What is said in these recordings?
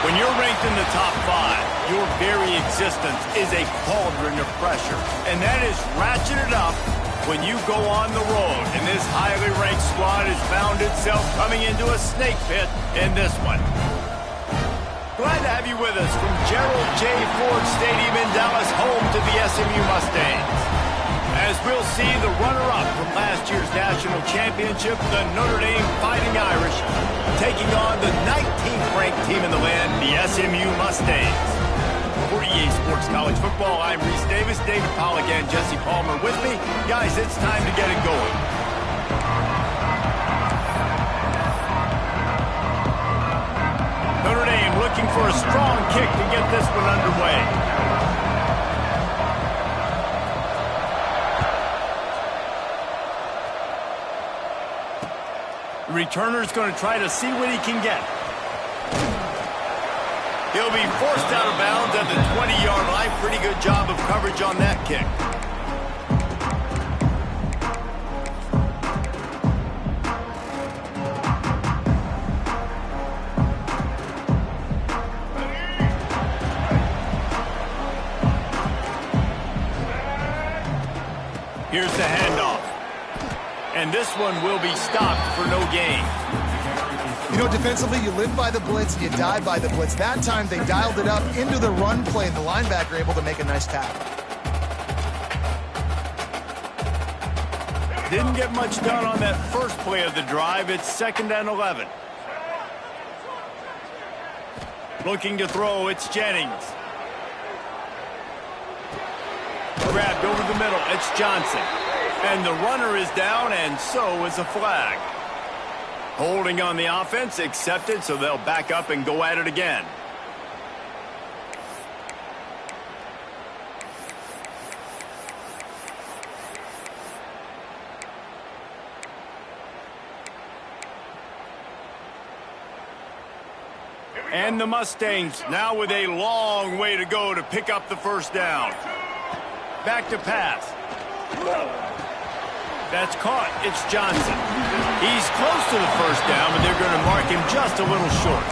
When you're ranked in the top 5, your very existence is a cauldron of pressure. And that is ratcheted up when you go on the road. And this highly ranked squad has found itself coming into a snake pit in this one. Glad to have you with us from Gerald J. Ford Stadium in Dallas, home to the SMU Mustangs. As we'll see the runner-up from last year's national championship, the Notre Dame Fighting Irish, taking on the 19th ranked team in the land, the SMU Mustangs. For EA Sports College Football, I'm Reese Davis, David Pollack, and Jesse Palmer with me. Guys, it's time to get it going. Notre Dame looking for a strong kick to get this one underway. The returner's going to try to see what he can get. He'll be forced out of bounds at the 20-yard line. Pretty good job of coverage on that kick. Here's the handoff. And this one will be stopped for no gain. You know, defensively, you live by the blitz and you die by the blitz. That time, they dialed it up into the run play, and the linebacker able to make a nice tackle. Didn't get much done on that first play of the drive. It's 2nd and 11. Looking to throw, it's Jennings. Grabbed over the middle, it's Johnson. And the runner is down, and so is a flag. Holding on the offense, accepted, so they'll back up and go at it again. And the Mustangs now with a long way to go to pick up the first down. Back to pass. That's caught. It's Johnson. He's close to the first down, but they're going to mark him just a little short.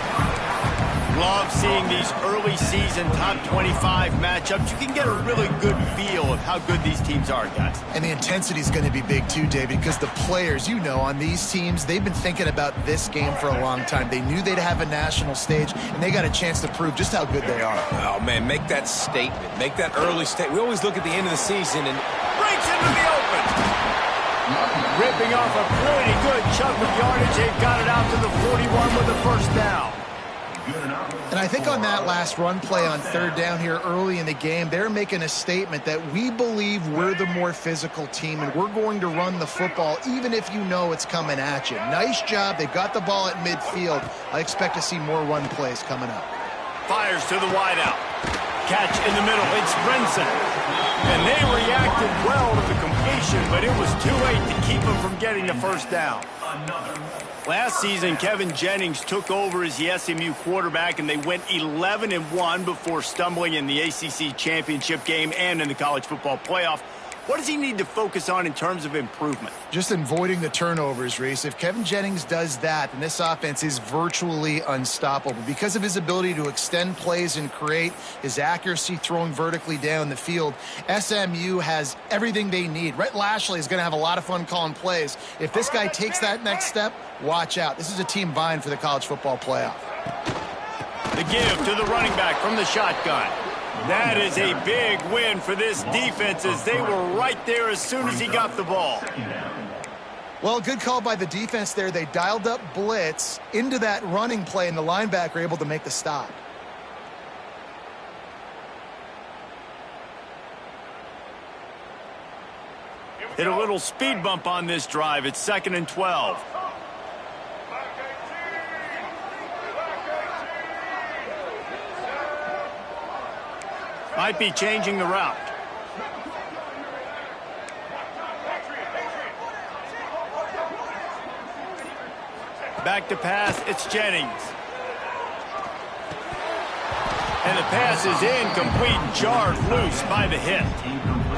Love seeing these early season top 25 matchups. You can get a really good feel of how good these teams are, guys. And the intensity is going to be big too, David, because the players, you know, on these teams, they've been thinking about this game for a long time. They knew they'd have a national stage, and they got a chance to prove just how good they are. Oh, man, make that statement. Make that early statement. We always look at the end of the season and breaks into the open. Ripping off a pretty good chunk of yardage. They've got it out to the 41 with the first down. And I think on that last run play on 3rd down here early in the game, they're making a statement that we believe we're the more physical team and we're going to run the football even if you know it's coming at you. Nice job. They got the ball at midfield. I expect to see more run plays coming up. Fires to the wideout. Catch in the middle. It's Brinson. And they reacted well to the completion, but it was too late to keep them from getting the first down. Last season, Kevin Jennings took over as the SMU quarterback, and they went 11-1 before stumbling in the ACC championship game and in the college football playoff. What does he need to focus on in terms of improvement? Just avoiding the turnovers, Reese. If Kevin Jennings does that, then this offense is virtually unstoppable. Because of his ability to extend plays and create, his accuracy throwing vertically down the field, SMU has everything they need. Rhett Lashley is going to have a lot of fun calling plays. If this guy takes that next step, watch out. This is a team vying for the college football playoff. The give to the running back from the shotgun. That is a big win for this defense as they were right there as soon as he got the ball. Well, good call by the defense there. They dialed up blitz into that running play, and the linebacker able to make the stop. Hit a little speed bump on this drive. It's 2nd and 12. Might be changing the route. Back to pass, it's Jennings. And the pass is incomplete, jarred loose by the hit.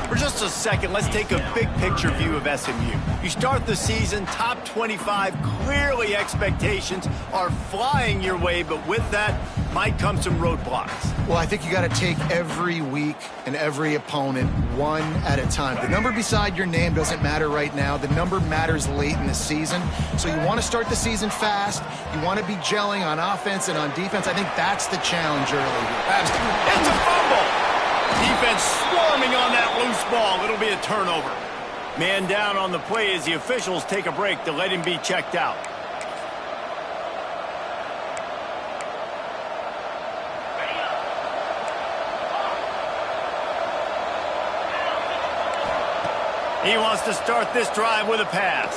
For just a second, let's take a big picture view of SMU. You start the season top 25, clearly expectations are flying your way, but with that, might come some roadblocks. Well, I think you got to take every week and every opponent one at a time. The number beside your name doesn't matter right now. The number matters late in the season. So you want to start the season fast. You want to be gelling on offense and on defense. I think that's the challenge early here. It's a fumble. Defense swarming on that loose ball. It'll be a turnover. Man down on the play as the officials take a break to let him be checked out. He wants to start this drive with a pass.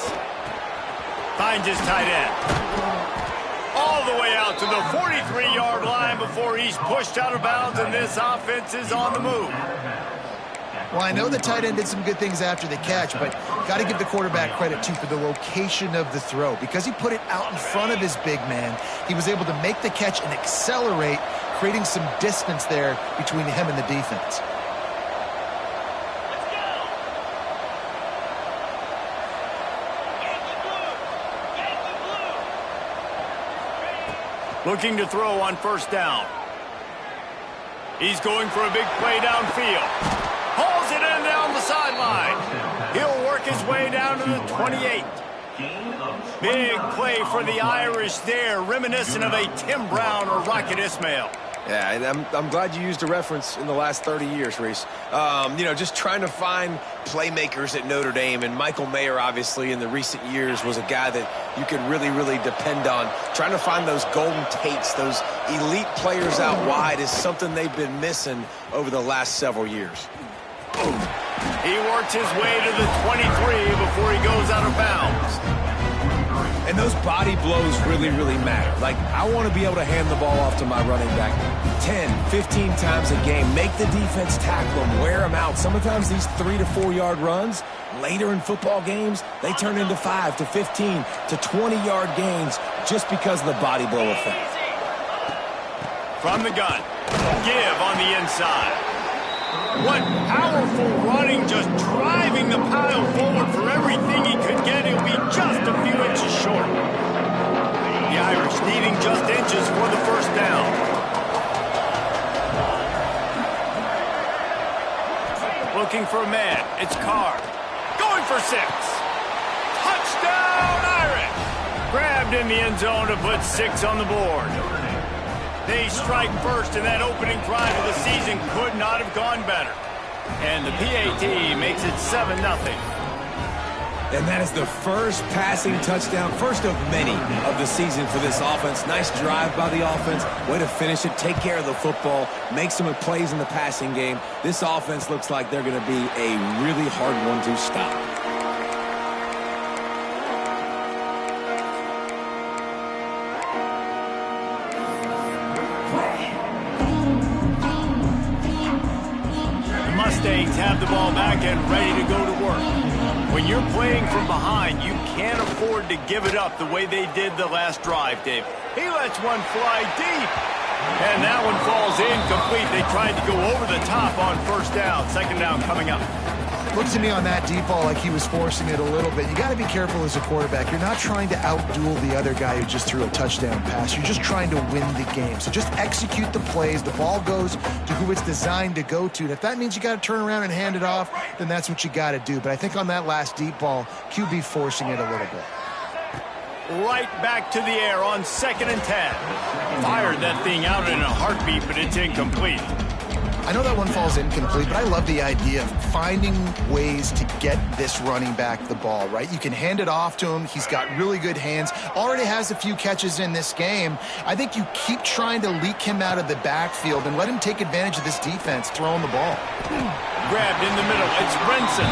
Finds his tight end. All the way out to the 43-yard line before he's pushed out of bounds, and this offense is on the move. Well, I know the tight end did some good things after the catch, but got to give the quarterback credit, too, for the location of the throw. Because he put it out in front of his big man, he was able to make the catch and accelerate, creating some distance there between him and the defense. Looking to throw on first down. He's going for a big play downfield. Hauls it in down the sideline. He'll work his way down to the 28. Big play for the Irish there, reminiscent of a Tim Brown or Rocket Ismail. Yeah, and I'm glad you used a reference in the last 30 years, Reese. You know, just trying to find playmakers at Notre Dame, and Michael Mayer, obviously, in the recent years was a guy that you could really, really depend on. Trying to find those golden Tates, those elite players out wide is something they've been missing over the last several years. He works his way to the 23 before he goes out of bounds. And those body blows really, really matter. Like, I want to be able to hand the ball off to my running back 10, 15 times a game. Make the defense tackle them, wear them out. Sometimes these 3 to 4 yard runs, later in football games, they turn into 5 to 15 to 20 yard gains just because of the body blow effect. From the gun, give on the inside. What powerful running, just driving the pile forward for everything he could get. He'll be just a few inches short. The Irish needing just inches for the first down. Looking for a man. It's Carr. Going for 6. Touchdown, Irish! Grabbed in the end zone to put 6 on the board. They strike first, and that opening drive of the season could not have gone better. And the PAT makes it 7-0. And that is the first passing touchdown, first of many of the season for this offense. Nice drive by the offense. Way to finish it, take care of the football, make some plays in the passing game. This offense looks like they're going to be a really hard one to stop. Mustangs have the ball back and ready to go to work. When you're playing from behind, you can't afford to give it up the way they did the last drive, Dave. He lets one fly deep. And that one falls incomplete. They tried to go over the top on first down. Second down coming up. Looks to me on that deep ball like he was forcing it a little bit. You got to be careful as a quarterback. You're not trying to outduel the other guy who just threw a touchdown pass. You're just trying to win the game. So just execute the plays. The ball goes to who it's designed to go to. And if that means you got to turn around and hand it off, then that's what you got to do. But I think on that last deep ball, QB forcing it a little bit. Right back to the air on 2nd and 10. Fired that thing out in a heartbeat, but it's incomplete. I know that one falls incomplete, but I love the idea of finding ways to get this running back the ball, right? You can hand it off to him. He's got really good hands. Already has a few catches in this game. I think you keep trying to leak him out of the backfield and let him take advantage of this defense throwing the ball. Grabbed in the middle. It's Brinson.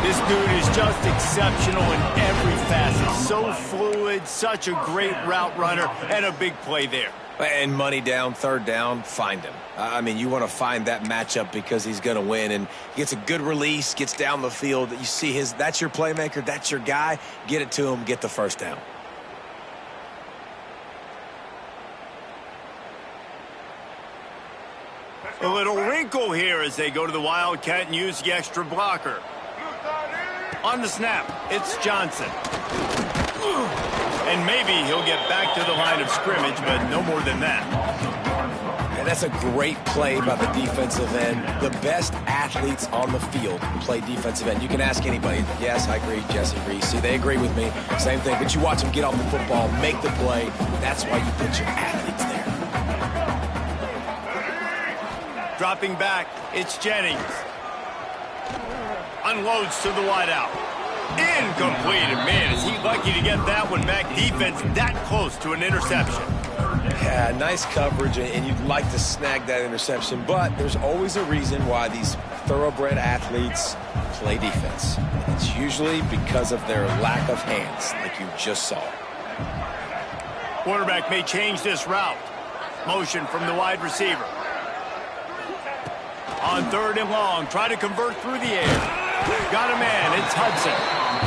This dude is just exceptional in every facet. So fluid, such a great route runner, and a big play there. And money down, third down, find him. I mean, you want to find that matchup because he's going to win, and gets a good release, gets down the field. You see that's your playmaker, that's your guy. Get it to him, get the first down. A little wrinkle here as they go to the Wildcat and use the extra blocker. On the snap, it's Johnson. And maybe he'll get back to the line of scrimmage, but no more than that. And that's a great play by the defensive end. The best athletes on the field play defensive end. You can ask anybody. Yes, I agree, Jesse Reese. See, they agree with me. Same thing. But you watch them get off the football, make the play. That's why you put your athletes there. Dropping back, it's Jennings. Unloads to the wideout. Incomplete. And man, is he lucky to get that one back. Defense that close to an interception. Yeah, nice coverage, and you'd like to snag that interception, but there's always a reason why these thoroughbred athletes play defense. It's usually because of their lack of hands, like you just saw. Quarterback may change this route. Motion from the wide receiver. On 3rd and long, try to convert through the air. Got a man, it's Hudson.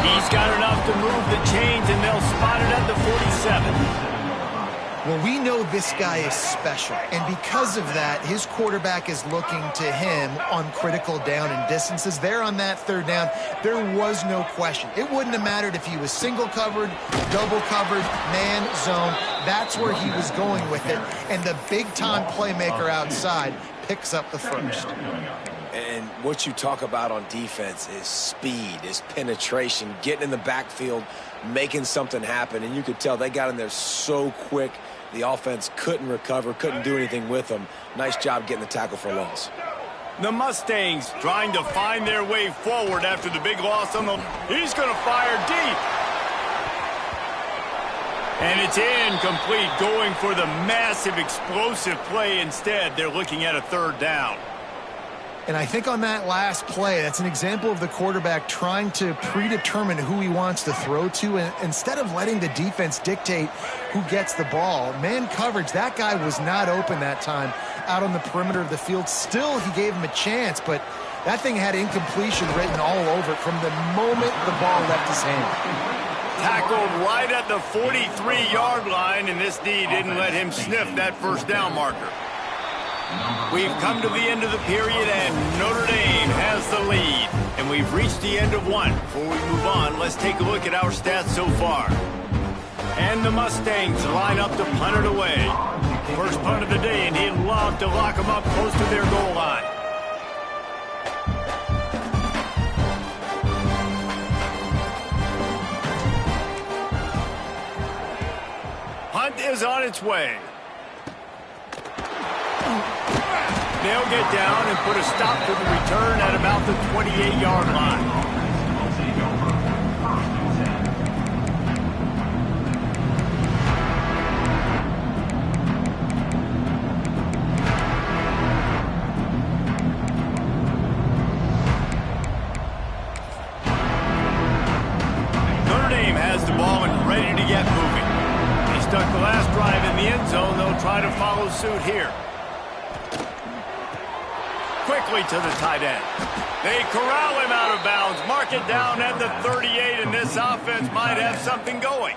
He's got enough to move the chains, and they'll spot it at the 47. Well, we know this guy is special, and because of that, his quarterback is looking to him on critical down and distances. There on that 3rd down, there was no question. It wouldn't have mattered if he was single covered, double covered, man, zone. That's where he was going with it, and the big-time playmaker outside picks up the first. And what you talk about on defense is speed, is penetration, getting in the backfield, making something happen, and you could tell they got in there so quick. The offense couldn't recover, couldn't do anything with them. Nice job getting the tackle for a loss. The Mustangs trying to find their way forward after the big loss on the... He's going to fire deep. And it's incomplete, going for the massive explosive play instead. They're looking at a 3rd down. And I think on that last play, that's an example of the quarterback trying to predetermine who he wants to throw to, and instead of letting the defense dictate who gets the ball. Man coverage, that guy was not open that time out on the perimeter of the field. Still, he gave him a chance, but that thing had incompletion written all over it from the moment the ball left his hand. Tackled right at the 43-yard line, and this D didn't let him sniff that 1st down marker. We've come to the end of the period, and Notre Dame has the lead. And we've reached the end of one. Before we move on, let's take a look at our stats so far. And the Mustangs line up to punt it away. First punt of the day, and he'd love to lock them up close to their goal line. Punt is on its way. They'll get down and put a stop to the return at about the 28-yard line. Notre Dame has the ball and ready to get moving. They stuck the last drive in the end zone. They'll try to follow suit here. Quickly to the tight end. They corral him out of bounds, mark it down at the 38, and this offense might have something going.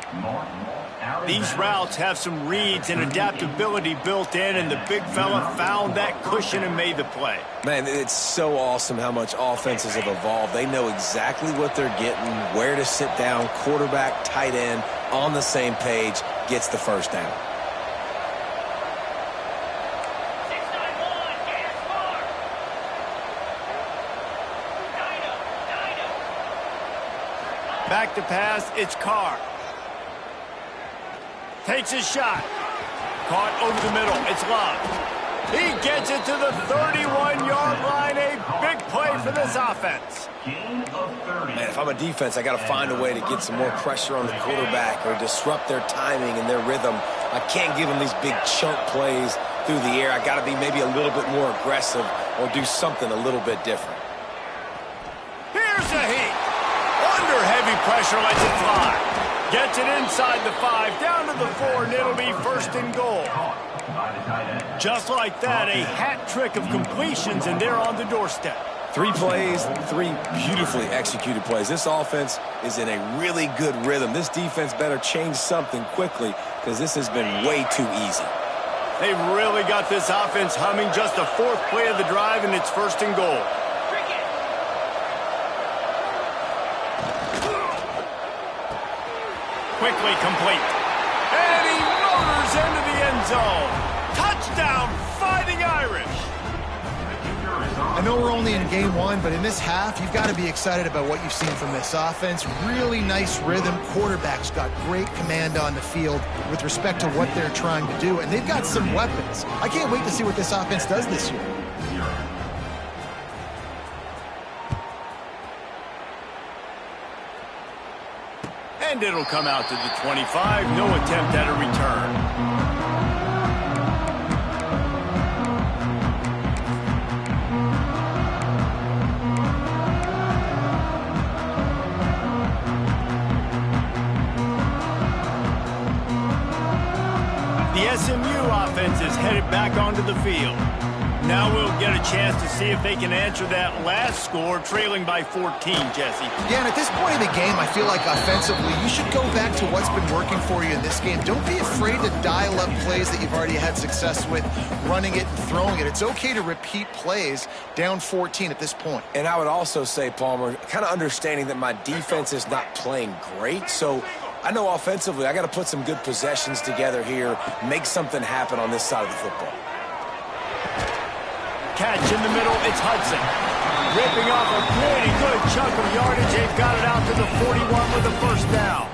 These routes have some reads and adaptability built in, and the big fella found that cushion and made the play. Man, it's so awesome how much offenses have evolved. They know exactly what they're getting, where to sit down, quarterback, tight end, on the same page, gets the 1st down. Back to pass, it's Carr. Takes his shot. Caught over the middle, it's Love. He gets it to the 31-yard line. A big play for this offense. Man, if I'm a defense, I got to find a way to get some more pressure on the quarterback or disrupt their timing and their rhythm. I can't give them these big chunk plays through the air. I got to be maybe a little bit more aggressive or do something a little bit different. Here's a heat. Under heavy pressure, lets it fly. Gets it inside the 5, down to the 4, and it'll be 1st and goal. Just like that, a hat trick of completions, and they're on the doorstep. 3 plays, 3 beautifully executed plays. This offense is in a really good rhythm. This defense better change something quickly because this has been way too easy. They've really got this offense humming. Just the 4th play of the drive, and it's 1st and goal. Quickly complete. And he motors into the end zone. Touchdown, Fighting Irish. I know we're only in game one, but in this half, you've got to be excited about what you've seen from this offense. Really nice rhythm. Quarterback's got great command on the field with respect to what they're trying to do, and they've got some weapons. I can't wait to see what this offense does this year. And it'll come out to the 25. No attempt at a return. The SMU offense is headed back onto the field. Now we'll get a chance to see if they can answer that last score, trailing by 14, Jesse. Yeah, and at this point in the game, I feel like offensively, you should go back to what's been working for you in this game. Don't be afraid to dial up plays that you've already had success with, running it and throwing it. It's okay to repeat plays down 14 at this point. And I would also say, Palmer, kind of understanding that my defense is not playing great, so I know offensively I got to put some good possessions together here, make something happen on this side of the football. Catch in the middle, it's Hudson. Ripping off a pretty good chunk of yardage. They've got it out to the 41 with a first down.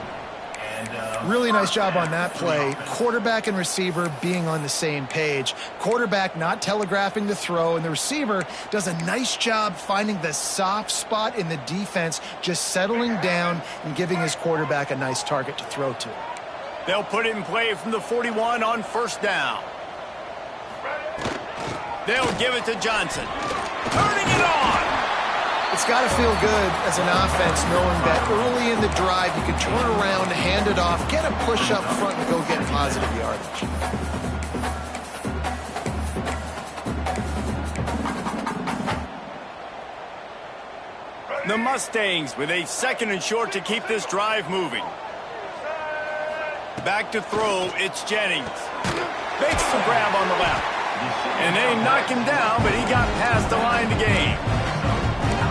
Really nice job on that play. Quarterback and receiver being on the same page. Quarterback not telegraphing the throw, and the receiver does a nice job finding the soft spot in the defense, just settling down and giving his quarterback a nice target to throw to. They'll put it in play from the 41 on first down. They'll give it to Johnson. Turning it on. It's got to feel good as an offense knowing that early in the drive you can turn around, hand it off, get a push up front, and go get positive yardage. The Mustangs with a second and short to keep this drive moving. Back to throw, it's Jennings. Makes the grab on the left. And they knock him down, but he got past the line to gain.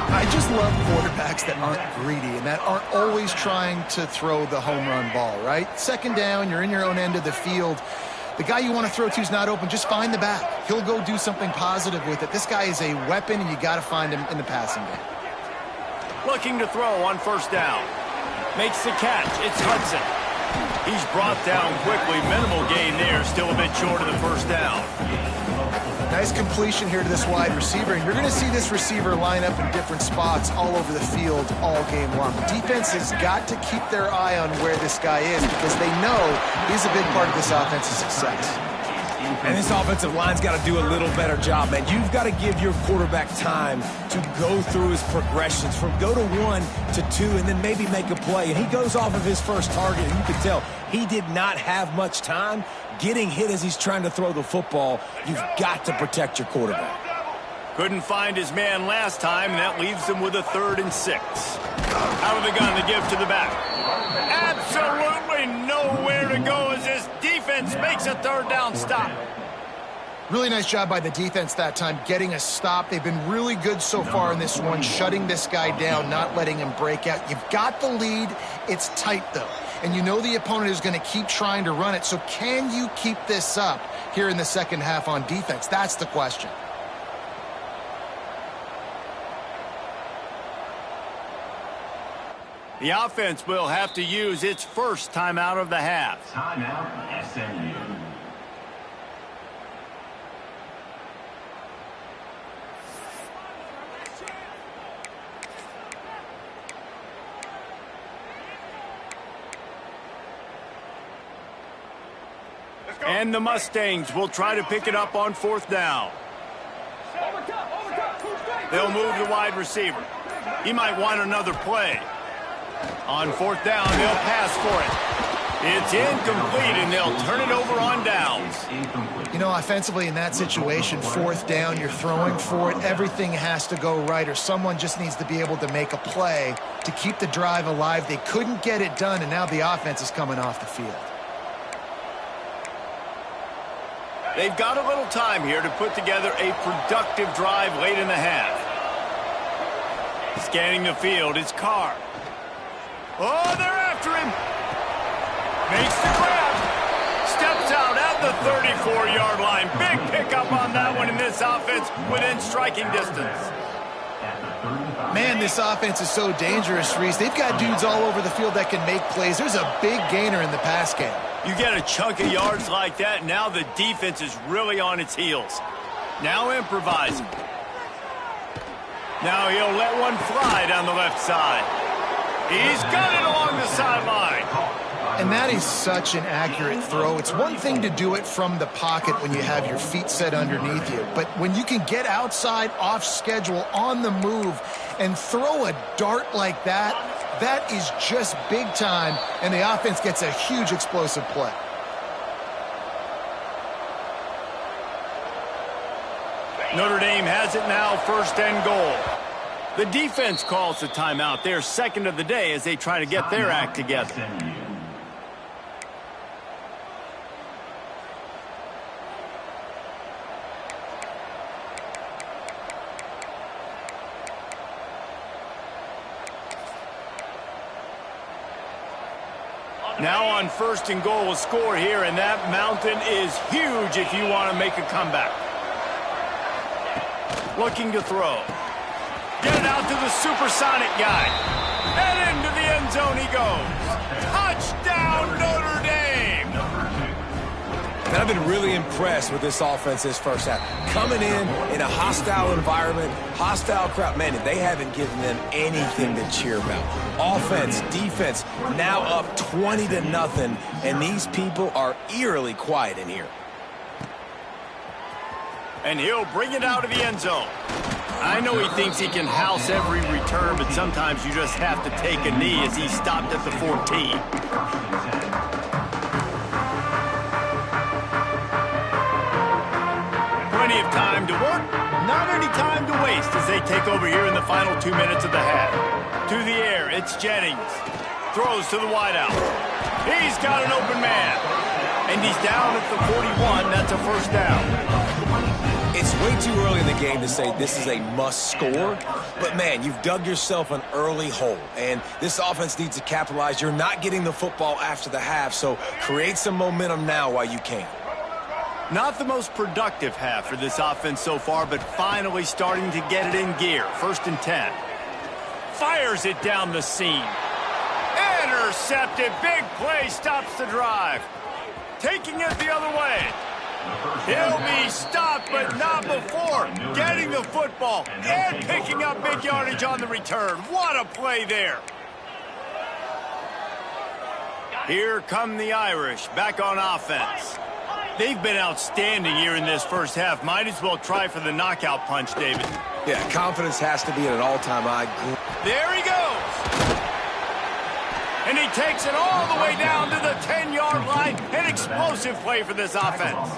I just love quarterbacks that aren't greedy and that aren't always trying to throw the home run ball, right? Second down, you're in your own end of the field. The guy you want to throw to is not open. Just find the back. He'll go do something positive with it. This guy is a weapon, and you got to find him in the passing game. Looking to throw on first down. Makes the catch. It's Hudson. He's brought down quickly. Minimal gain there. Still a bit short of the first down. Nice completion here to this wide receiver, and you're going to see this receiver line up in different spots all over the field all game long. The defense has got to keep their eye on where this guy is because they know he's a big part of this offense's success. And this offensive line's got to do a little better job, man. You've got to give your quarterback time to go through his progressions from go to 1 to 2 and then maybe make a play. And he goes off of his first target, and you can tell he did not have much time getting hit as he's trying to throw the football. You've got to protect your quarterback. Couldn't find his man last time, and that leaves him with a 3rd and 6. Out of the gun to give to the back. Absolutely nowhere to go as this defense makes a 3rd down stop. Really nice job by the defense that time, getting a stop. They've been really good so far in this one, shutting this guy down, not letting him break out. You've got the lead. It's tight, though. And you know the opponent is going to keep trying to run it. So can you keep this up here in the second half on defense? That's the question. The offense will have to use its first timeout of the half. Timeout, SMU. And the Mustangs will try to pick it up on 4th down. They'll move the wide receiver. He might want another play. On 4th down, they'll pass for it. It's incomplete, and they'll turn it over on downs. You know, offensively in that situation, 4th down, you're throwing for it. Everything has to go right, or someone just needs to be able to make a play to keep the drive alive. They couldn't get it done, and now the offense is coming off the field. They've got a little time here to put together a productive drive late in the half. Scanning the field, it's Carr. Oh, they're after him. Makes the grab. Steps out at the 34-yard line. Big pickup on that anyone in this offense within striking distance. Man, this offense is so dangerous, Reese. They've got dudes all over the field that can make plays. There's a big gainer in the pass game. You get a chunk of yards like that, now the defense is really on its heels. Now improvising. Now he'll let one fly down the left side. He's got it along the sideline. And that is such an accurate throw. It's one thing to do it from the pocket when you have your feet set underneath you, but when you can get outside, off schedule, on the move, and throw a dart like that, that is just big time, and the offense gets a huge explosive play. Notre Dame has it now, 1st and goal. The defense calls the timeout. They're second of the day as they try to get their act together. Now on 1st and goal, a score here, and that mountain is huge if you want to make a comeback. Looking to throw. Get it out to the supersonic guy. And into the end zone he goes. Touchdown, Notre Dame! And I've been really impressed with this offense this first half. Coming in a hostile environment, hostile crowd. Man, they haven't given them anything to cheer about. Offense, defense, now up 20-0, and these people are eerily quiet in here. And he'll bring it out of the end zone. I know he thinks he can house every return, but sometimes you just have to take a knee as he stopped at the 14. Plenty of time to work, not any time to waste as they take over here in the final 2 minutes of the half. To the air, it's Jennings. Throws to the wideout. He's got an open man. And he's down at the 41. That's a 1st down. It's way too early in the game to say this is a must score, but man, you've dug yourself an early hole, and this offense needs to capitalize. You're not getting the football after the half, so create some momentum now while you can. Not the most productive half for this offense so far, but finally starting to get it in gear. 1st and 10. Fires it down the seam. Intercepted. Big play stops the drive. Taking it the other way. He'll be stopped, but not before getting the football and picking up big yardage on the return. What a play there. Here come the Irish back on offense. They've been outstanding here in this first half. Might as well try for the knockout punch, David. Yeah, confidence has to be at an all-time high. There he goes. And he takes it all the way down to the 10-yard line. An explosive play for this offense.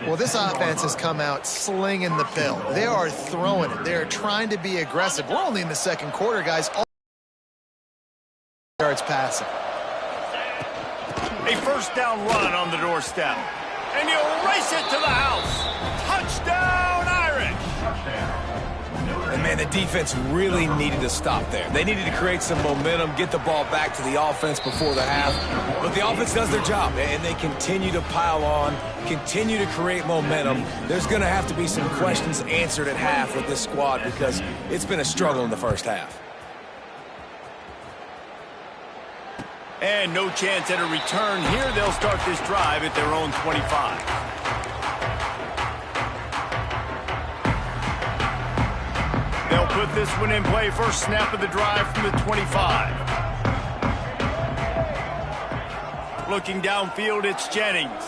Well, this offense has come out slinging the pill. They are throwing it. They are trying to be aggressive. We're only in the 2nd quarter, guys. All yards passing. A 1st down run on the doorstep. And he'll race it to the house. Touchdown, Irish. And, man, the defense really needed to stop there. They needed to create some momentum, get the ball back to the offense before the half. But the offense does their job, and they continue to pile on, continue to create momentum. There's going to have to be some questions answered at half with this squad because it's been a struggle in the first half. And no chance at a return here. They'll start this drive at their own 25. They'll put this one in play. First snap of the drive from the 25. Looking downfield, it's Jennings.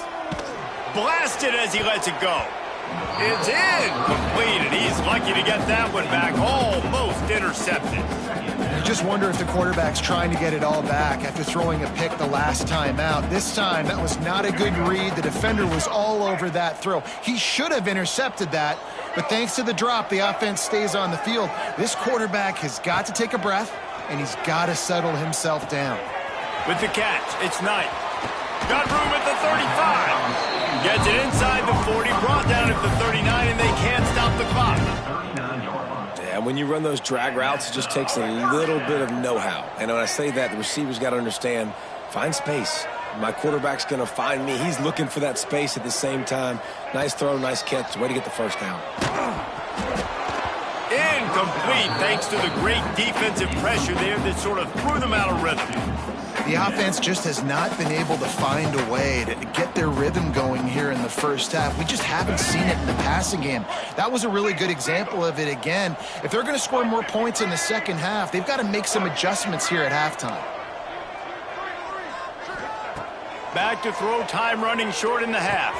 Blasted as he lets it go. It's incomplete, and he's lucky to get that one back. Almost intercepted. You just wonder if the quarterback's trying to get it all back after throwing a pick the last time out. This time, that was not a good read. The defender was all over that throw. He should have intercepted that, but thanks to the drop, the offense stays on the field. This quarterback has got to take a breath, and he's got to settle himself down. With the catch, it's Knight. Got room at the 35. Gets it inside the 40, brought down at the 39, and they can't stop the clock. Yeah, when you run those drag routes, it just takes a little bit of know-how. And when I say that, the receivers got to understand, find space. My quarterback's going to find me. He's looking for that space at the same time. Nice throw, nice catch. Way to get the first down. Incomplete, thanks to the great defensive pressure there that sort of threw them out of rhythm. The offense just has not been able to find a way to get their rhythm going here in the first half. We just haven't seen it in the passing game. That was a really good example of it again. If they're going to score more points in the second half, they've got to make some adjustments here at halftime. Back to throw, time running short in the half.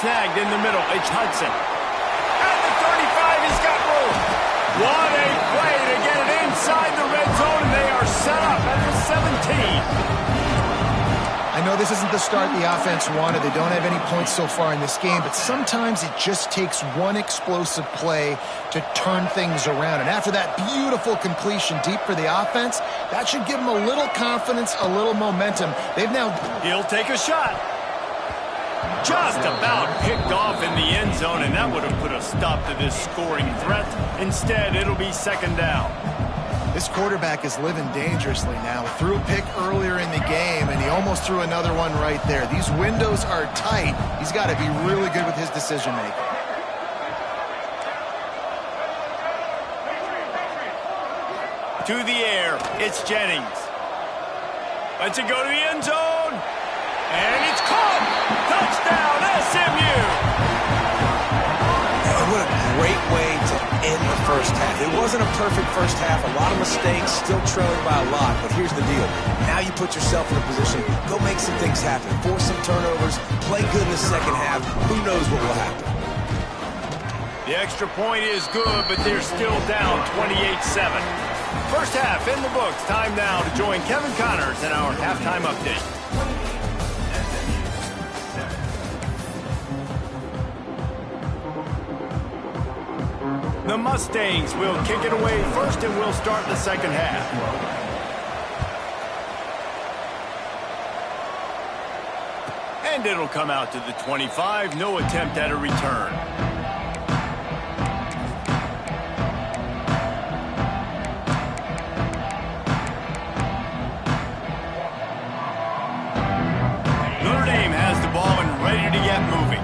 Snagged in the middle, it's Hudson. At the 35, he's got room. What a play to get it inside the red zone, and they are set up at the 17. I know this isn't the start the offense wanted. They don't have any points so far in this game, but sometimes it just takes one explosive play to turn things around. And after that beautiful completion deep for the offense, that should give them a little confidence, a little momentum. He'll take a shot. Just about picked off in the end zone, and that would have put a stop to this scoring threat. Instead, it'll be second down. This quarterback is living dangerously now. Threw a pick earlier in the game, and he almost threw another one right there. These windows are tight. He's got to be really good with his decision-making. To the air, it's Jennings. Lets it go to the end zone. And it's caught! Touchdown, SMU! What a great way to end the first half. It wasn't a perfect first half. A lot of mistakes, still trailing by a lot. But here's the deal. Now you put yourself in a position, go make some things happen. Force some turnovers, play good in the second half. Who knows what will happen? The extra point is good, but they're still down 28-7. First half in the books. Time now to join Kevin Connors in our halftime update. The Mustangs will kick it away first, and we'll start the second half. And it'll come out to the 25. No attempt at a return. Notre Dame has the ball and ready to get moving.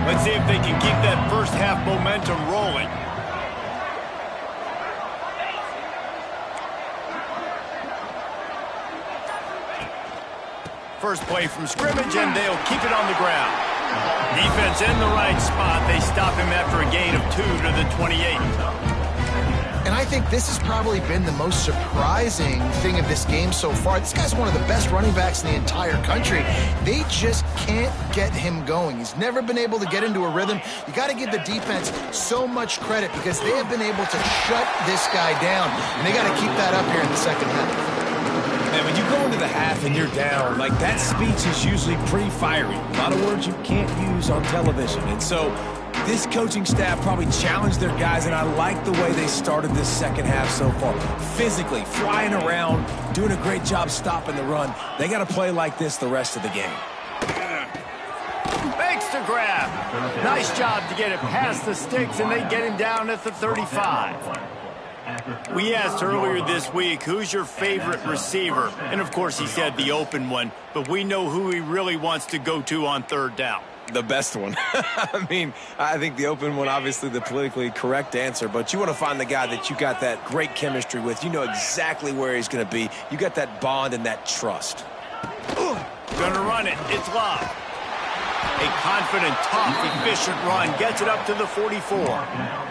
Let's see if they can keep that first half momentum rolling. First play from scrimmage, and they'll keep it on the ground. Defense in the right spot. They stop him after a gain of 2 to the 28. And I think this has probably been the most surprising thing of this game so far. This guy's one of the best running backs in the entire country. They just can't get him going. He's never been able to get into a rhythm. You got to give the defense so much credit because they have been able to shut this guy down. And they got to keep that up here in the second half. Man, when you go into the half and you're down, like that speech is usually pretty fiery. A lot of words you can't use on television. And so this coaching staff probably challenged their guys, and I like the way they started this second half so far. Physically, flying around, doing a great job stopping the run. They got to play like this the rest of the game. Makes the grab. Nice job to get it past the sticks, and they get him down at the 35. We asked earlier this week, who's your favorite receiver? And, of course, he said the open one, but we know who he really wants to go to on third down. The best one. I mean, I think the open one, obviously the politically correct answer, but you want to find the guy that you got that great chemistry with. You know exactly where he's going to be. You got that bond and that trust. Gonna run it. It's Love. A confident, tough, efficient run. Gets it up to the 44.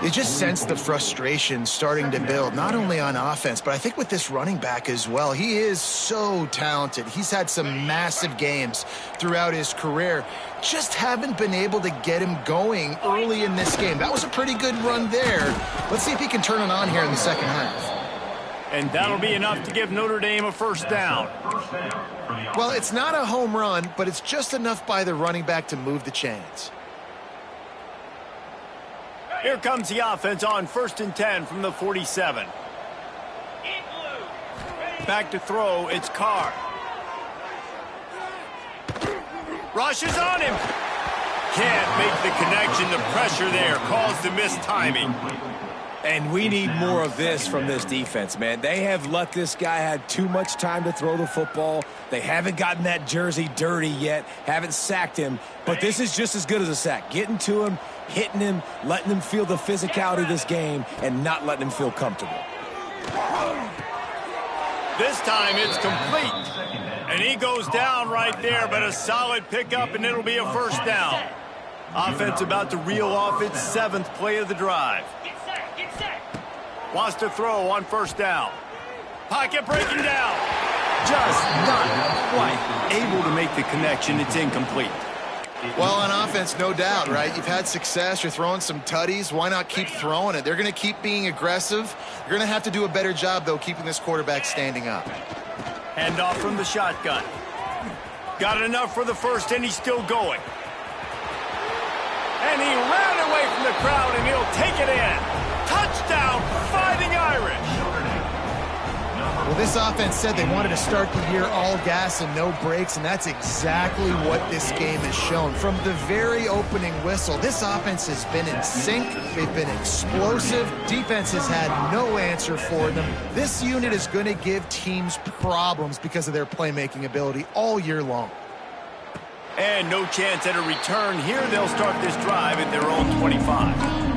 You just sense the frustration starting to build, not only on offense, but I think with this running back as well. He is so talented. He's had some massive games throughout his career. Just haven't been able to get him going early in this game. That was a pretty good run there. Let's see if he can turn it on here in the second half. And that'll be enough to give Notre Dame a first down. Well, it's not a home run, but it's just enough by the running back to move the chains. Here comes the offense on 1st and 10 from the 47. Back to throw, it's Carr. Rushes on him. Can't make the connection. The pressure there caused the missed timing. And we need more of this from this defense, man. They have let this guy have too much time to throw the football. They haven't gotten that jersey dirty yet, haven't sacked him. But this is just as good as a sack. Getting to him, hitting him, letting him feel the physicality of this game, and not letting him feel comfortable. This time it's complete. And he goes down right there, but a solid pickup, and it'll be a first down. Offense about to reel off its 7th play of the drive. Wants to throw on first down. Pocket breaking down. Just not quite able to make the connection. It's incomplete. Well, on offense, no doubt, right? You've had success. You're throwing some tutties. Why not keep throwing it? They're going to keep being aggressive. You're going to have to do a better job, though, keeping this quarterback standing up. Handoff from the shotgun. Got enough for the first, and he's still going. And he ran away from the crowd, and he'll take it in. Touchdown, Fighting Irish. Well, this offense said they wanted to start the year all gas and no brakes, and that's exactly what this game has shown. From the very opening whistle, this offense has been in sync. They've been explosive. Defense has had no answer for them. This unit is going to give teams problems because of their playmaking ability all year long. And no chance at a return here. They'll start this drive at their own 25.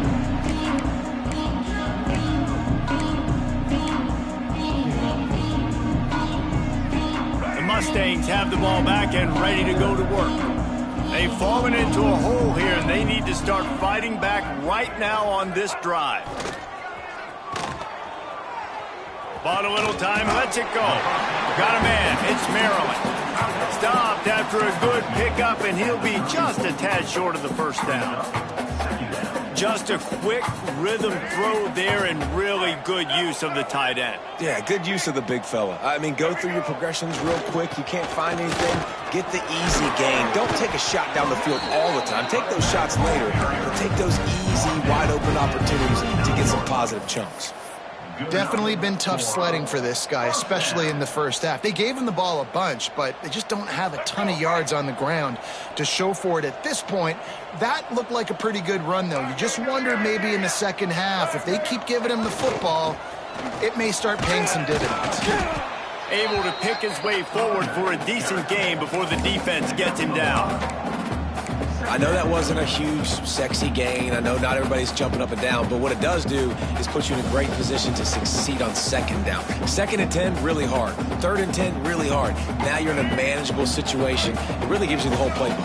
Mustangs have the ball back and ready to go to work. They've fallen into a hole here, and they need to start fighting back right now on this drive. Bought a little time, lets it go. Got a man, it's Maryland. Stopped after a good pickup, and he'll be just a tad short of the first down. Just a quick rhythm throw there, and really good use of the tight end. Yeah, good use of the big fella. I mean, go through your progressions real quick. You can't find anything. Get the easy gain. Don't take a shot down the field all the time. Take those shots later, but take those easy, wide-open opportunities to get some positive chunks. Definitely been tough sledding for this guy, especially in the first half. They gave him the ball a bunch, but they just don't have a ton of yards on the ground to show for it at this point. That looked like a pretty good run, though. You just wonder maybe in the second half, if they keep giving him the football, it may start paying some dividends. Able to pick his way forward for a decent game before the defense gets him down. I know that wasn't a huge, sexy gain. I know not everybody's jumping up and down, but what it does do is put you in a great position to succeed on second down. 2nd and 10, really hard. 3rd and 10, really hard. Now you're in a manageable situation. It really gives you the whole playbook.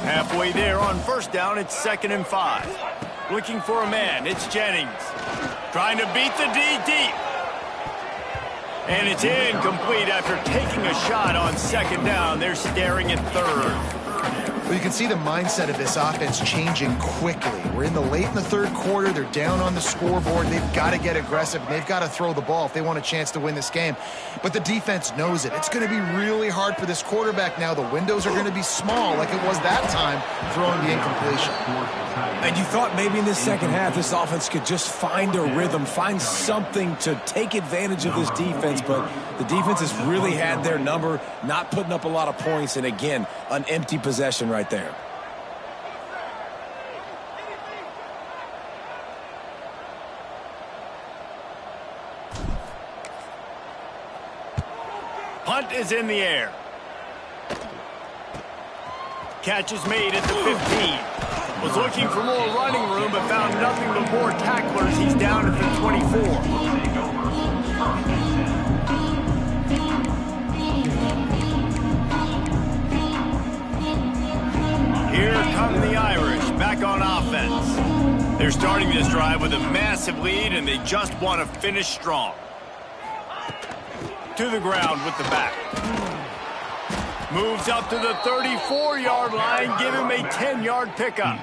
Halfway there on first down, it's 2nd and 5. Looking for a man, it's Jennings. Trying to beat the D deep. And it's incomplete after taking a shot on 2nd down. They're staring at 3rd. Well, you can see the mindset of this offense changing quickly. We're in the late in the 3rd quarter. They're down on the scoreboard. They've got to get aggressive, and they've got to throw the ball if they want a chance to win this game. But the defense knows it. It's going to be really hard for this quarterback now. The windows are going to be small like it was that time throwing the incompletion. And you thought maybe in this second half this offense could just find a rhythm, find something to take advantage of this defense, but the defense has really had their number, not putting up a lot of points, and again, an empty possession right there. Punt is in the air. Catch is made at the 15. Was looking for more running room, but found nothing but more tacklers. He's down at the 24. Here come the Irish, back on offense. They're starting this drive with a massive lead, and they just want to finish strong. To the ground with the back. Moves up to the 34-yard line, give him a 10-yard pickup.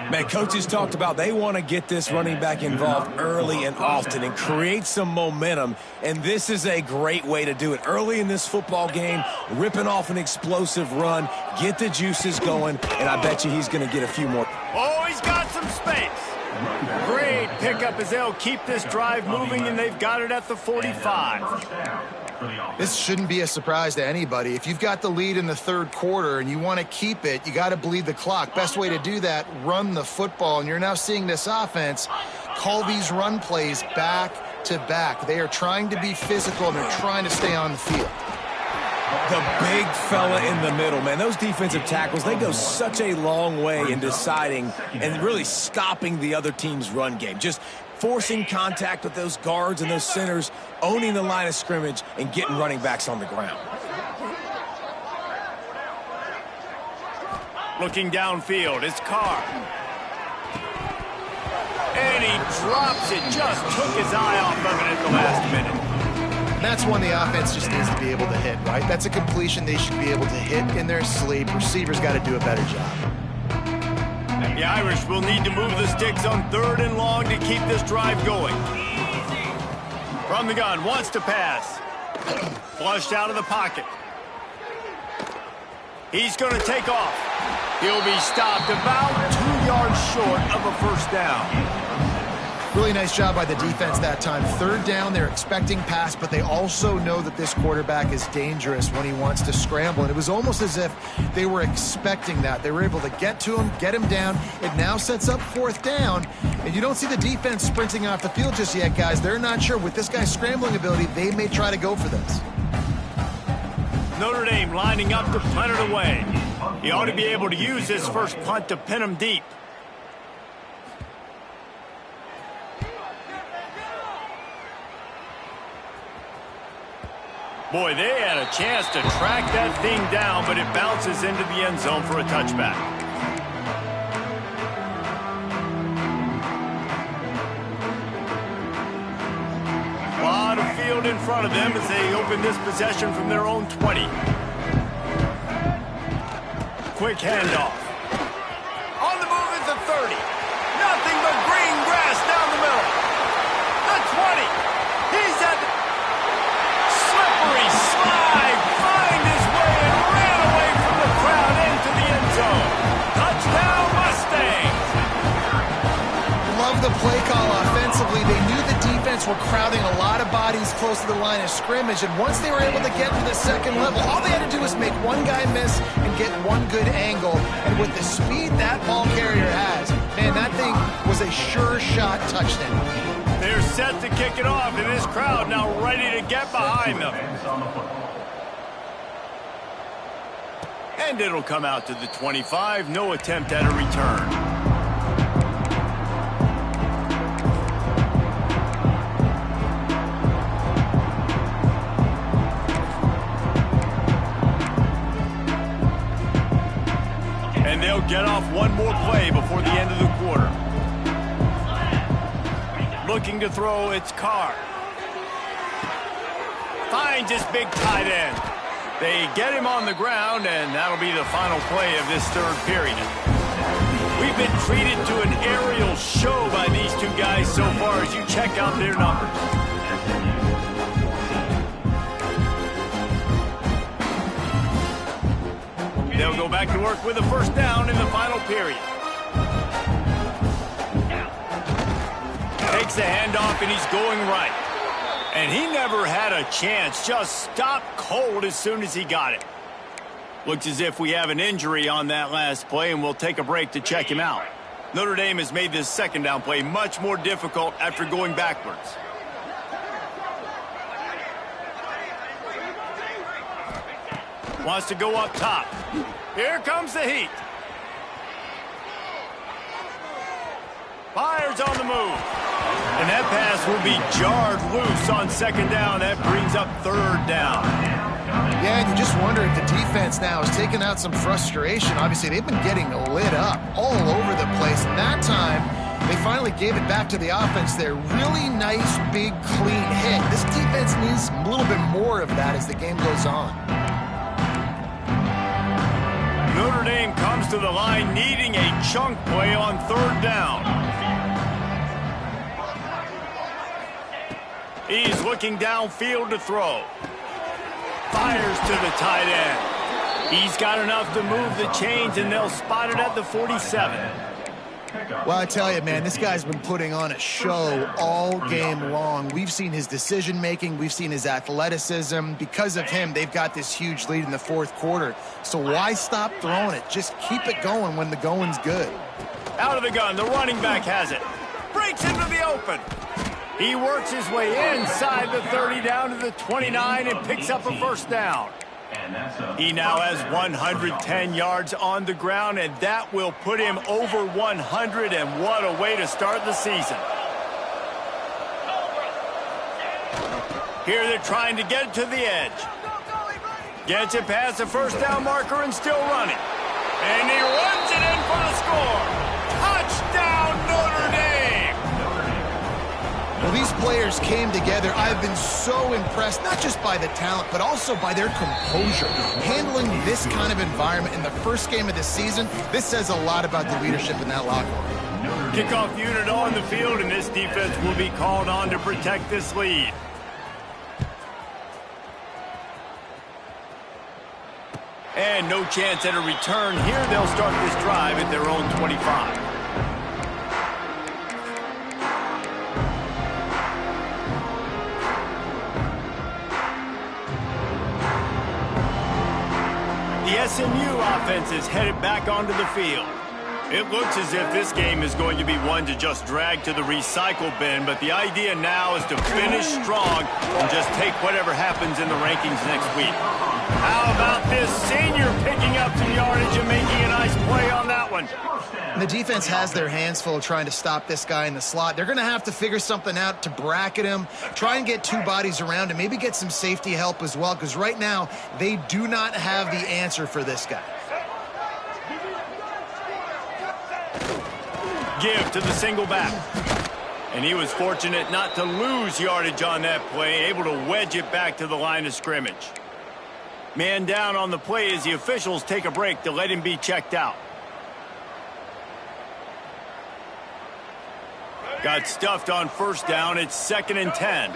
Man, coaches talked about they want to get this running back involved early and often and create some momentum, and this is a great way to do it. Early in this football game, ripping off an explosive run, get the juices going, and I bet you he's going to get a few more. Oh, he's got some space. Great pickup as they'll keep this drive moving, and they've got it at the 45. This shouldn't be a surprise to anybody. If you've got the lead in the 3rd quarter and you want to keep it, you got to bleed the clock. Best way to do that, run the football. And you're now seeing this offense call these run plays back to back. They are trying to be physical, and they're trying to stay on the field. The big fella in the middle, man. Those defensive tackles, they go such a long way in deciding and really stopping the other team's run game. Just forcing contact with those guards and those centers, owning the line of scrimmage, and getting running backs on the ground. Looking downfield, it's Carr. And he drops it, just took his eye off of it at the last minute. That's one the offense just needs to be able to hit, right? That's a completion they should be able to hit in their sleep. Receivers got to do a better job. The Irish will need to move the sticks on 3rd and long to keep this drive going. From the gun, wants to pass. Flushed out of the pocket. He's going to take off. He'll be stopped about 2 yards short of a first down. Really nice job by the defense that time. 3rd down, they're expecting pass, but they also know that this quarterback is dangerous when he wants to scramble. And it was almost as if they were expecting that. They were able to get to him, get him down. It now sets up 4th down. And you don't see the defense sprinting off the field just yet, guys. They're not sure. With this guy's scrambling ability, they may try to go for this. Notre Dame lining up to punt it away. He ought to be able to use this first punt to pin him deep. Boy, they had a chance to track that thing down, but it bounces into the end zone for a touchback. A lot of field in front of them as they open this possession from their own 20. Quick handoff. On the move is the 30. Nothing but green grass down the middle. The 20. He's at the slippery slide. Find his way and ran away from the crowd into the end zone. Touchdown Mustangs. Love the play call offensively. They knew the defense were crowding a lot of bodies close to the line of scrimmage, and once they were able to get to the second level, all they had to do was make one guy miss and get one good angle. And with the speed that ball carrier has, man, that thing was a sure shot touchdown. They're set to kick it off, and this crowd now ready to get behind them. And it'll come out to the 25. No attempt at a return. And they'll get off one more play before the end of the quarter. Looking to throw, it's Carr. Finds his big tight end. They get him on the ground, and that'll be the final play of this 3rd period. We've been treated to an aerial show by these two guys so far as you check out their numbers. They'll go back to work with a first down in the final period. Takes the handoff, and he's going right. And he never had a chance. Just stopped cold as soon as he got it. Looks as if we have an injury on that last play, and we'll take a break to check him out. Notre Dame has made this 2nd down play much more difficult after going backwards. Wants to go up top. Here comes the heat. Fires on the move. And that pass will be jarred loose on 2nd down. That brings up 3rd down. Yeah, and you just wonder if the defense now is taking out some frustration. Obviously, they've been getting lit up all over the place. And that time, they finally gave it back to the offense there. Really nice, big, clean hit. This defense needs a little bit more of that as the game goes on. Notre Dame comes to the line needing a chunk play on 3rd down. He's looking downfield to throw. Fires to the tight end. He's got enough to move the chains, and they'll spot it at the 47. Well, I tell you, man, this guy's been putting on a show all game long. We've seen his decision-making. We've seen his athleticism. Because of him, they've got this huge lead in the 4th quarter. So why stop throwing it? Just keep it going when the going's good. Out of the gun, the running back has it. breaks into the open. He works his way inside the 30 down to the 29 and picks up a first down. He now has 110 yards on the ground, and that will put him over 100, and what a way to start the season. Here they're trying to get it to the edge. Gets it past the first down marker and still running. And he runs it in for the score. Touchdown, Notre Dame! Well, these players came together. I've been so impressed, not just by the talent, but also by their composure. Handling this kind of environment in the first game of the season, this says a lot about the leadership in that locker room. Kickoff unit on the field, and this defense will be called on to protect this lead. And no chance at a return here. They'll start this drive at their own 25. The SMU offense is headed back onto the field. It looks as if this game is going to be one to just drag to the recycle bin, but the idea now is to finish strong and just take whatever happens in the rankings next week. How about this senior picking up some yardage and making a nice play on that one? And the defense has their hands full trying to stop this guy in the slot. They're going to have to figure something out to bracket him, try and get two bodies around him, maybe get some safety help as well, because right now they do not have the answer for this guy. Give to the single back. And he was fortunate not to lose yardage on that play, able to wedge it back to the line of scrimmage. Man down on the play as the officials take a break to let him be checked out. Got stuffed on first down. It's 2nd and 10.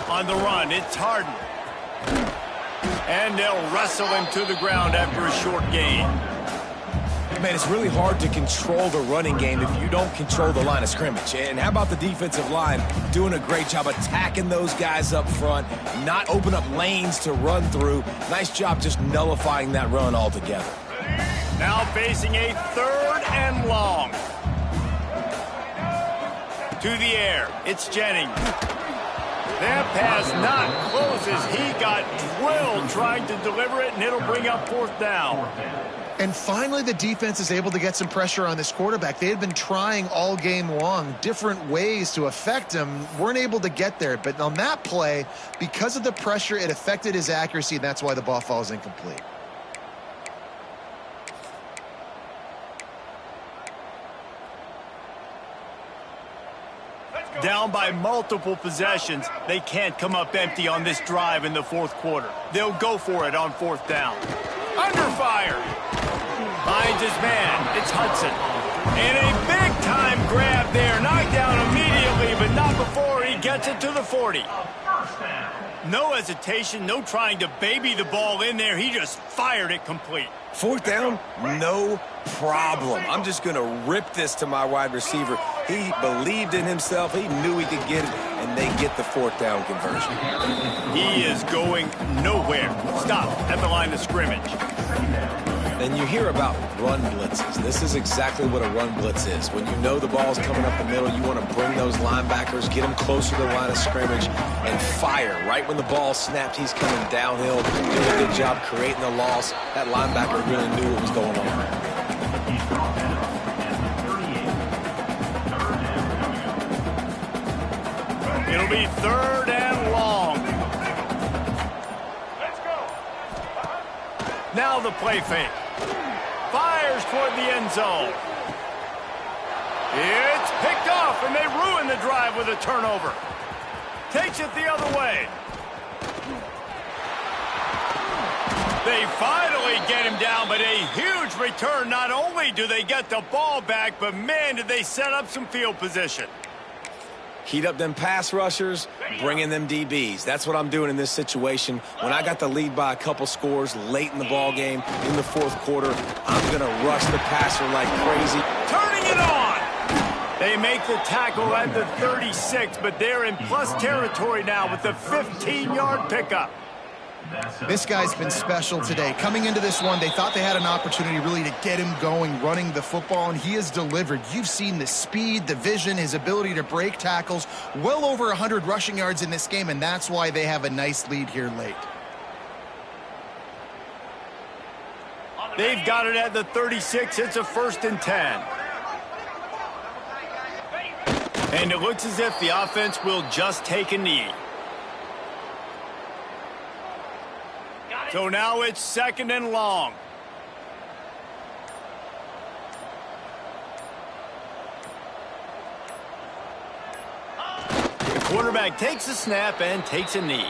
On the run, it's Harden. And they'll wrestle him to the ground after a short gain. Man, it's really hard to control the running game if you don't control the line of scrimmage. And how about the defensive line doing a great job attacking those guys up front, not open up lanes to run through. Nice job just nullifying that run altogether. Now facing a 3rd and long. To the air, it's Jennings. That pass not close as he got drilled trying to deliver it, and it'll bring up 4th down. And finally, the defense is able to get some pressure on this quarterback. They had been trying all game long different ways to affect him, weren't able to get there. But on that play, because of the pressure, it affected his accuracy, and that's why the ball falls incomplete. Down by multiple possessions, they can't come up empty on this drive in the 4th quarter. They'll go for it on 4th down. Under fire. Finds his man. It's Hudson. And a big-time grab there. Knocked down immediately, but not before he gets it to the 40. No hesitation, no trying to baby the ball in there. He just fired it complete. 4th down, no problem. I'm just going to rip this to my wide receiver. He believed in himself. He knew he could get it, and they get the 4th down conversion. He is going nowhere. Stop at the line of scrimmage. And you hear about run blitzes. This is exactly what a run blitz is. When you know the ball's coming up the middle, you want to bring those linebackers, get them closer to the line of scrimmage, and fire. Right when the ball snapped, he's coming downhill, doing a good job creating the loss. That linebacker really knew what was going on. It'll be 3rd and long. Let's go. Now the play fake. Fires toward the end zone. It's picked off, and they ruin the drive with a turnover. Takes it the other way. They finally get him down, but a huge return. Not only do they get the ball back, but man, did they set up some field position. Heat up them pass rushers, bring in them DBs. That's what I'm doing in this situation. When I got the lead by a couple scores late in the ball game, in the 4th quarter, I'm going to rush the passer like crazy. Turning it on! They make the tackle at the 36, but they're in plus territory now with the 15-yard pickup. This guy's been special today. Coming into this one, they thought they had an opportunity really to get him going, running the football, and he has delivered. You've seen the speed, the vision, his ability to break tackles, well over 100 rushing yards in this game, and that's why they have a nice lead here late. They've got it at the 36. It's a 1st and 10. And it looks as if the offense will just take a knee. So now it's 2nd and long. The quarterback takes a snap and takes a knee.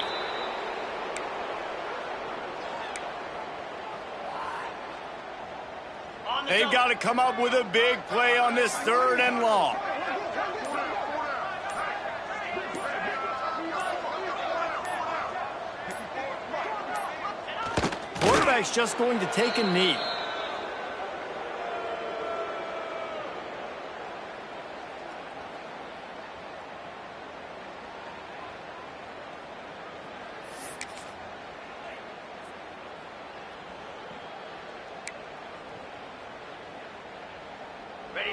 They've got to come up with a big play on this 3rd and long. Quarterback's just going to take a knee.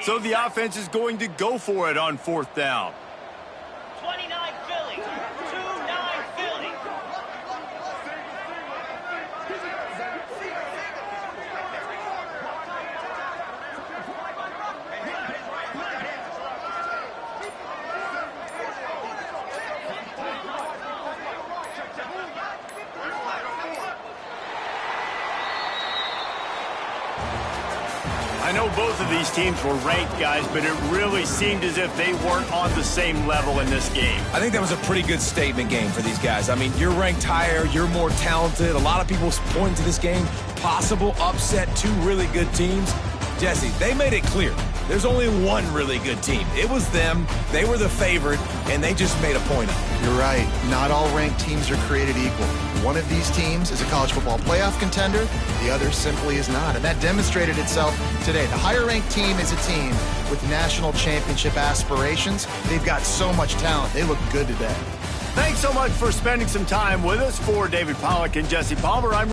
So the offense is going to go for it on 4th down. 29 Philly, 2-9 Philly. I know both of these teams were ranked, guys, but it really seemed as if they weren't on the same level in this game. I think that was a pretty good statement game for these guys. I mean, you're ranked higher, you're more talented. A lot of people point to this game, possible upset, 2 really good teams. Jesse, they made it clear. There's only one really good team. It was them. They were the favorite, and they just made a point of it. You're right. Not all ranked teams are created equal. One of these teams is a college football playoff contender. The other simply is not. And that demonstrated itself today. The higher-ranked team is a team with national championship aspirations. They've got so much talent. They look good today. Thanks so much for spending some time with us. For David Pollack and Jesse Palmer, I'm